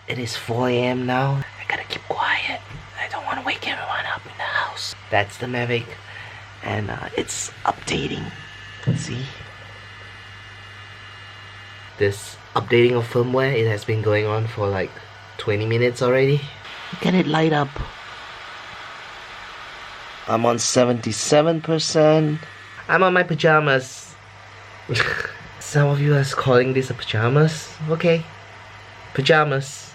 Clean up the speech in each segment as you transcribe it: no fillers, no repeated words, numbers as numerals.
It is 4 a.m. now. I gotta keep quiet. I don't want to wake everyone up in the house. That's the Mavic, and it's updating. See? This updating of firmware, it has been going on for like 20 minutes already. Look at it light up. I'm on 77%. I'm on my pajamas. Some of you are calling this a pajamas. Okay. Pajamas.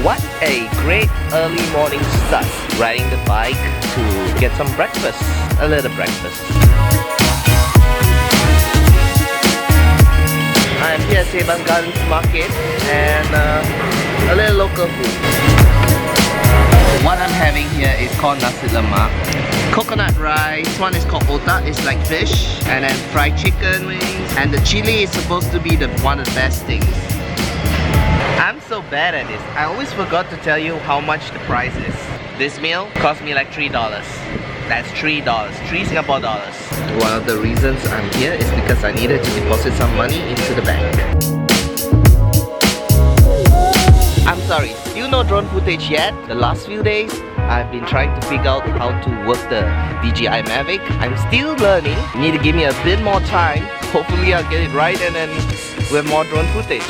What a great early morning start. Riding the bike to get some breakfast. A little breakfast. I'm here at Sebang Gardens Market and a little local food. What I'm having here is called nasi lemak. Coconut rice, one is called otak, it's like fish. And then fried chicken wings. And the chili is supposed to be one of the best things. I'm so bad at this. I always forgot to tell you how much the price is. This meal cost me like $3. That's $3, 3 Singapore dollars. One of the reasons I'm here is because I needed to deposit some money into the bank. I'm sorry, still no drone footage yet. The last few days, I've been trying to figure out how to work the DJI Mavic. I'm still learning. You need to give me a bit more time. Hopefully I'll get it right and then we have more drone footage.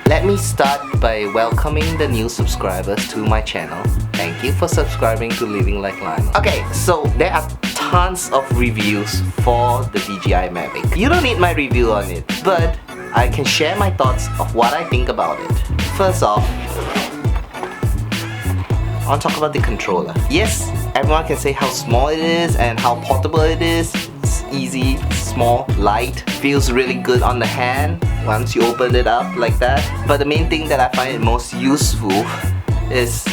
Let me start by welcoming the new subscribers to my channel. Thank you for subscribing to Living Like Lionel. Okay, so there are tons of reviews for the DJI Mavic. You don't need my review on it, but I can share my thoughts of what I think about it. First off, I want to talk about the controller. Yes, everyone can say how small it is and how portable it is. It's easy, small, light, feels really good on the hand once you open it up like that. But the main thing that I find it most useful is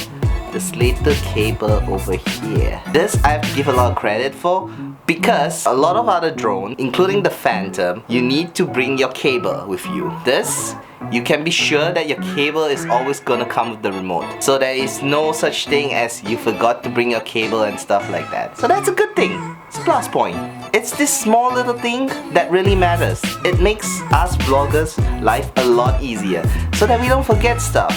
this little cable over here. This I have to give a lot of credit for because a lot of other drones, including the Phantom, you need to bring your cable with you. This, you can be sure that your cable is always gonna come with the remote. So there is no such thing as you forgot to bring your cable and stuff like that. So that's a good thing. It's a plus point. It's this small little thing that really matters. It makes us vloggers' life a lot easier so that we don't forget stuff.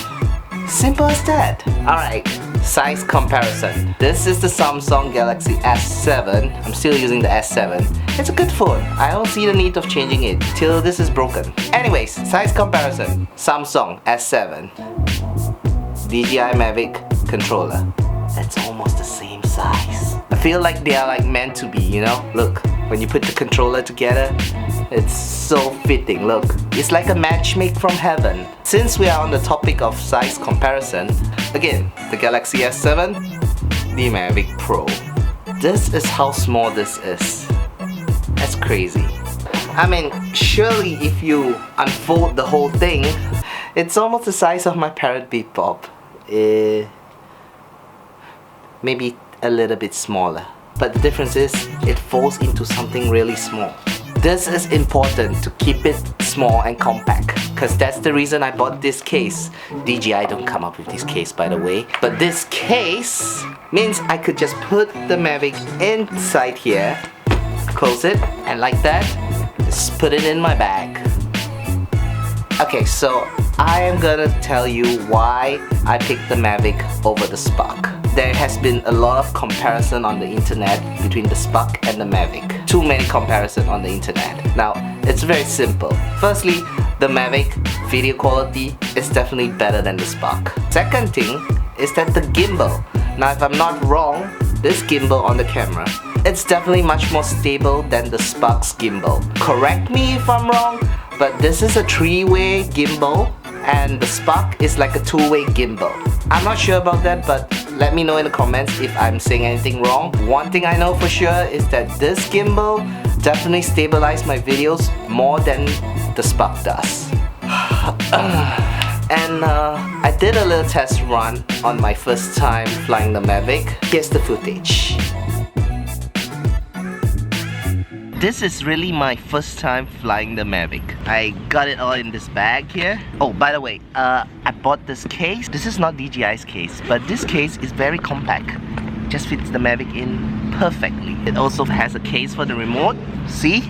Simple as that. Alright, size comparison. This is the Samsung Galaxy S7. I'm still using the S7. It's a good phone. I don't see the need of changing it till this is broken. Anyways, size comparison. Samsung S7. DJI Mavic controller. It's almost the same size. I feel like they are like meant to be, you know? Look, when you put the controller together, it's so fitting. Look, it's like a match made from heaven. Since we are on the topic of size comparison, again, the Galaxy S7, the Mavic Pro. This is how small this is. That's crazy. I mean, surely if you unfold the whole thing, it's almost the size of my Parrot Beat Pop. Maybe a little bit smaller. But the difference is, it folds into something really small. This is important to keep it small and compact, because that's the reason I bought this case. DJI don't come up with this case, by the way. But this case means I could just put the Mavic inside here, close it, and like that, just put it in my bag. Okay, so I am gonna tell you why I picked the Mavic over the Spark. There has been a lot of comparison on the internet between the Spark and the Mavic. Too many comparison on the internet. Now, it's very simple. Firstly, the Mavic video quality is definitely better than the Spark. Second thing is that the gimbal. Now, if I'm not wrong, this gimbal on the camera, it's definitely much more stable than the Spark's gimbal. Correct me if I'm wrong, but this is a 3-way gimbal and the Spark is like a 2-way gimbal. I'm not sure about that, but let me know in the comments if I'm saying anything wrong. One thing I know for sure is that this gimbal definitely stabilizes my videos more than the Spark does. And I did a little test run on my first time flying the Mavic. Here's the footage. This is really my first time flying the Mavic. I got it all in this bag here. Oh, by the way, I bought this case. This is not DJI's case, but this case is very compact. Just fits the Mavic in perfectly. It also has a case for the remote. See?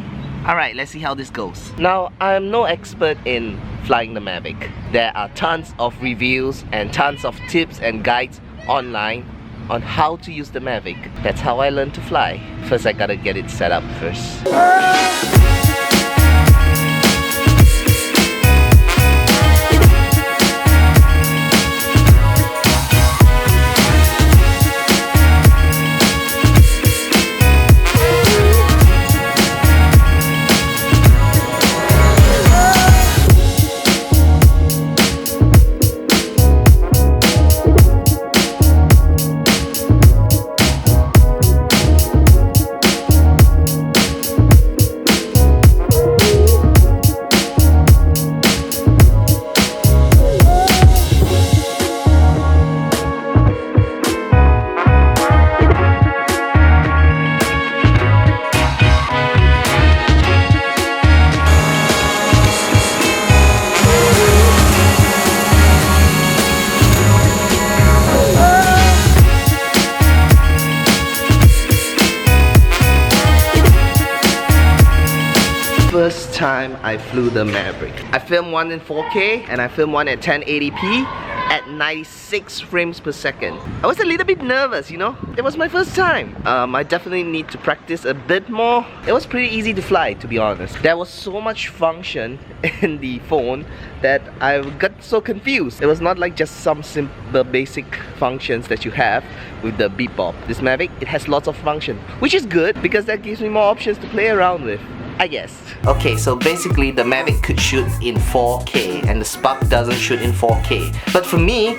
Alright, let's see how this goes. Now, I'm no expert in flying the Mavic. There are tons of reviews and tons of tips and guides online on how to use the Mavic. That's how I learned to fly. First, I gotta get it set up first. First time I flew the Mavic. I filmed one in 4K and I filmed one at 1080p at 96 frames per second. I was a little bit nervous, you know? It was my first time. I definitely need to practice a bit more. It was pretty easy to fly, to be honest. There was so much function in the phone that I got so confused. It was not like just some simple basic functions that you have with the beep bop. This Mavic, it has lots of function, which is good because that gives me more options to play around with, I guess. Okay, so basically the Mavic could shoot in 4K and the Spark doesn't shoot in 4K. But for me,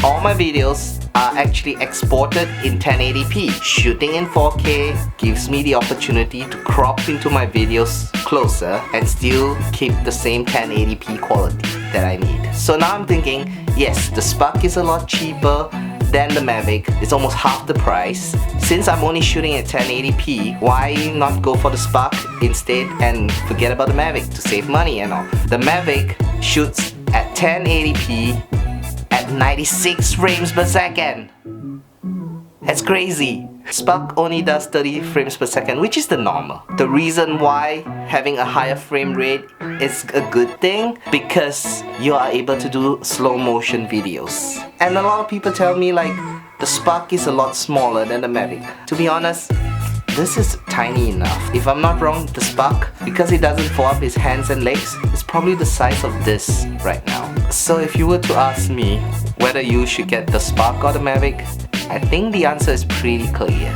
all my videos are actually exported in 1080p. Shooting in 4K gives me the opportunity to crop into my videos closer and still keep the same 1080p quality that I need. So now I'm thinking, yes, the Spark is a lot cheaper than the Mavic. It's almost half the price. Since I'm only shooting at 1080p, why not go for the Spark instead and forget about the Mavic to save money and all? The Mavic shoots at 1080p at 96 frames per second. That's crazy. Spark only does 30 frames per second, which is the normal. The reason why having a higher frame rate is a good thing, because you are able to do slow motion videos. And a lot of people tell me like the Spark is a lot smaller than the Mavic. To be honest, this is tiny enough. If I'm not wrong, the Spark, because it doesn't fold up his hands and legs, it's probably the size of this right now. So if you were to ask me whether you should get the Spark or the Mavic, I think the answer is pretty clear.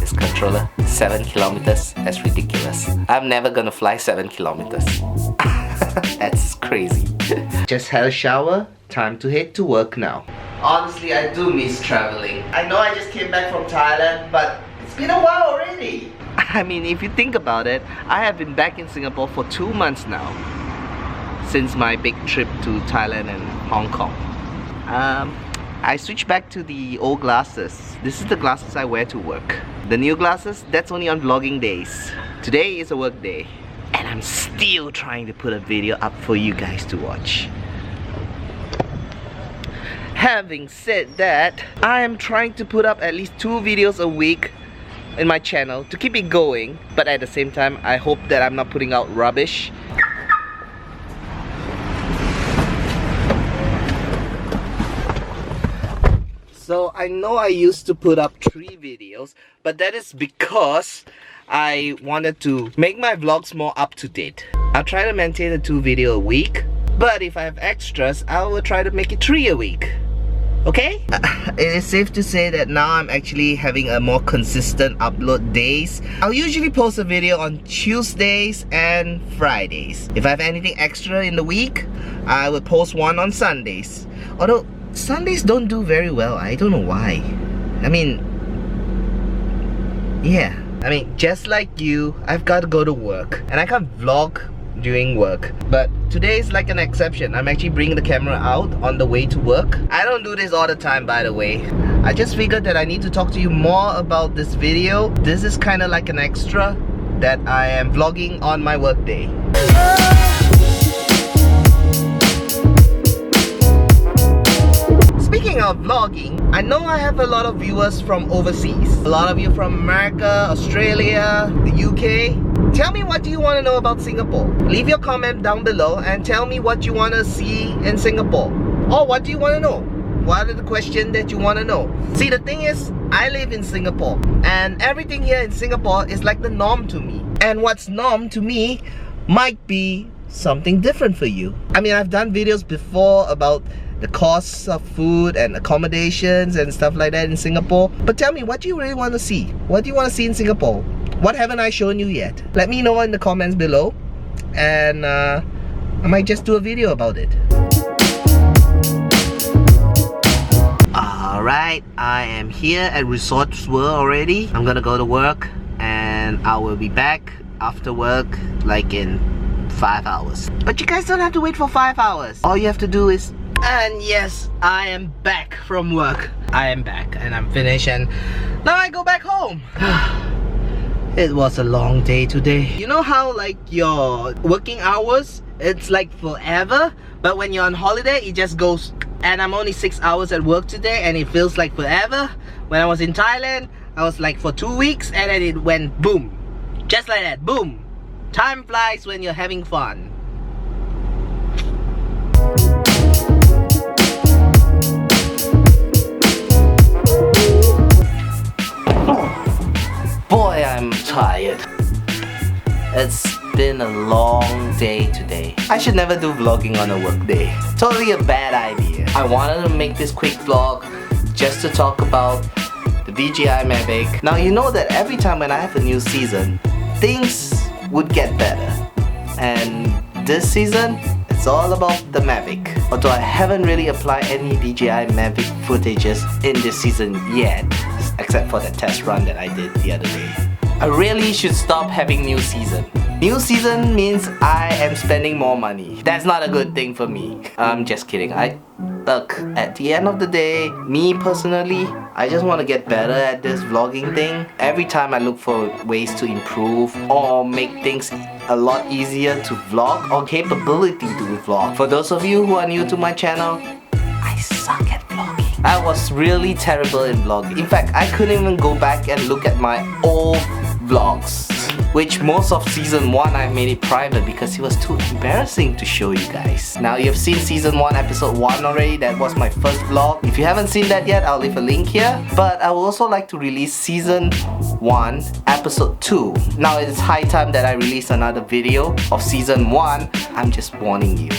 This controller, 7 kilometers, that's ridiculous. I'm never gonna fly 7 kilometers. That's crazy. Just had a shower, time to head to work now. Honestly, I do miss traveling. I know I just came back from Thailand, but it's been a while already. I mean, if you think about it, I have been back in Singapore for 2 months now, since my big trip to Thailand and Hong Kong. I switched back to the old glasses. This is the glasses I wear to work. The new glasses, that's only on vlogging days. Today is a work day. And I'm still trying to put a video up for you guys to watch. Having said that, I am trying to put up at least 2 videos a week in my channel to keep it going. But at the same time, I hope that I'm not putting out rubbish. So I know I used to put up 3 videos, but that is because I wanted to make my vlogs more up to date. I'll try to maintain a 2 video a week, but if I have extras, I will try to make it 3 a week. Okay? It is safe to say that now I'm actually having a more consistent upload days. I'll usually post a video on Tuesdays and Fridays. If I have anything extra in the week, I will post one on Sundays. Although Sundays don't do very well, I don't know why. I mean, yeah. I mean, just like you, I've got to go to work and I can't vlog during work. But today is like an exception. I'm actually bringing the camera out on the way to work. I don't do this all the time, by the way. I just figured that I need to talk to you more about this video. This is kind of like an extra that I am vlogging on my work day. Speaking of vlogging, I know I have a lot of viewers from overseas. A lot of you from America, Australia, the UK. Tell me, what do you want to know about Singapore? Leave your comment down below and tell me what you want to see in Singapore. Or what do you want to know? What are the questions that you want to know? See, the thing is, I live in Singapore and everything here in Singapore is like the norm to me. And what's norm to me might be something different for you. I mean, I've done videos before about the costs of food and accommodations and stuff like that in Singapore. But tell me, what do you really want to see? What do you want to see in Singapore? What haven't I shown you yet? Let me know in the comments below, and I might just do a video about it. Alright, I am here at Resorts World already. I'm gonna go to work and I will be back after work like in 5 hours. But you guys don't have to wait for 5 hours. All you have to do is... And yes, I am back from work. I am back and I'm finished, and now I go back home. It was a long day today. You know how like your working hours, it's like forever, but when you're on holiday it just goes. And I'm only 6 hours at work today and it feels like forever. When I was in Thailand, I was like for 2 weeks and then it went boom. Just like that, boom. Time flies when you're having fun. Boy, I'm tired. It's been a long day today. I should never do vlogging on a work day. Totally a bad idea. I wanted to make this quick vlog just to talk about the DJI Mavic. Now you know that every time when I have a new season, things would get better. And this season, it's all about the Mavic. Although I haven't really applied any DJI Mavic footages in this season yet, except for the test run that I did the other day. I really should stop having new season. New season means I am spending more money. That's not a good thing for me. I'm just kidding. Look, at the end of the day, me personally, I just want to get better at this vlogging thing. Every time I look for ways to improve or make things a lot easier to vlog or capability to vlog. For those of you who are new to my channel, I suck at vlogging. I was really terrible in vlogging. In fact, I couldn't even go back and look at my old vlogs, which most of season 1 I made it private because it was too embarrassing to show you guys. Now you've seen season 1 episode 1 already. That was my first vlog. If you haven't seen that yet, I'll leave a link here. But I would also like to release season 1 episode 2. Now it's high time that I release another video of season 1. I'm just warning you,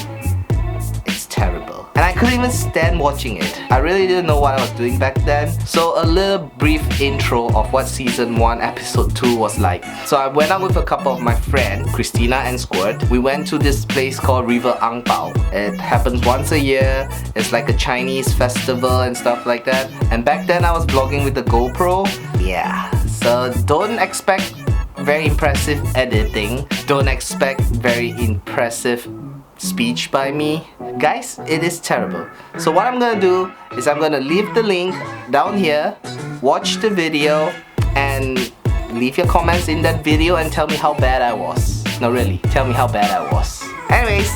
it's terrible. And I couldn't even stand watching it. I really didn't know what I was doing back then. So a little brief intro of what season 1 episode 2 was like. So I went out with a couple of my friends, Christina and Squirt. We went to this place called River Ang Pao. It happens once a year. It's like a Chinese festival and stuff like that. And back then I was vlogging with the GoPro. Yeah, so don't expect very impressive editing. Don't expect very impressive speech by me. Guys, it is terrible. So what I'm gonna do is I'm gonna leave the link down here, watch the video, and leave your comments in that video and tell me how bad I was. No, really, tell me how bad I was. Anyways,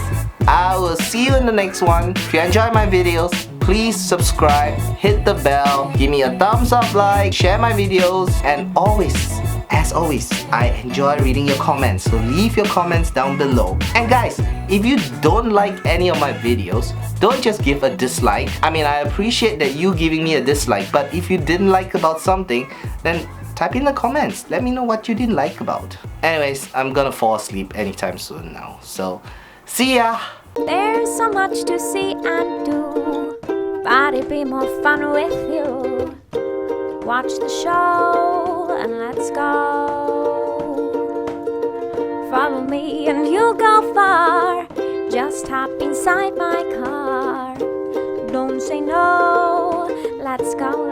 I will see you in the next one. If you enjoy my videos, please subscribe, hit the bell, give me a thumbs up, like, share my videos, and always, as always, I enjoy reading your comments, so leave your comments down below. And guys, if you don't like any of my videos, don't just give a dislike. I mean, I appreciate that you giving me a dislike, but if you didn't like about something, then type in the comments. Let me know what you didn't like about. Anyways, I'm gonna fall asleep anytime soon now, so see ya! There's so much to see and do, but it'd be more fun with you. Watch the show and let's go. Follow me and you'll go far. Just hop inside my car. Don't say no, let's go.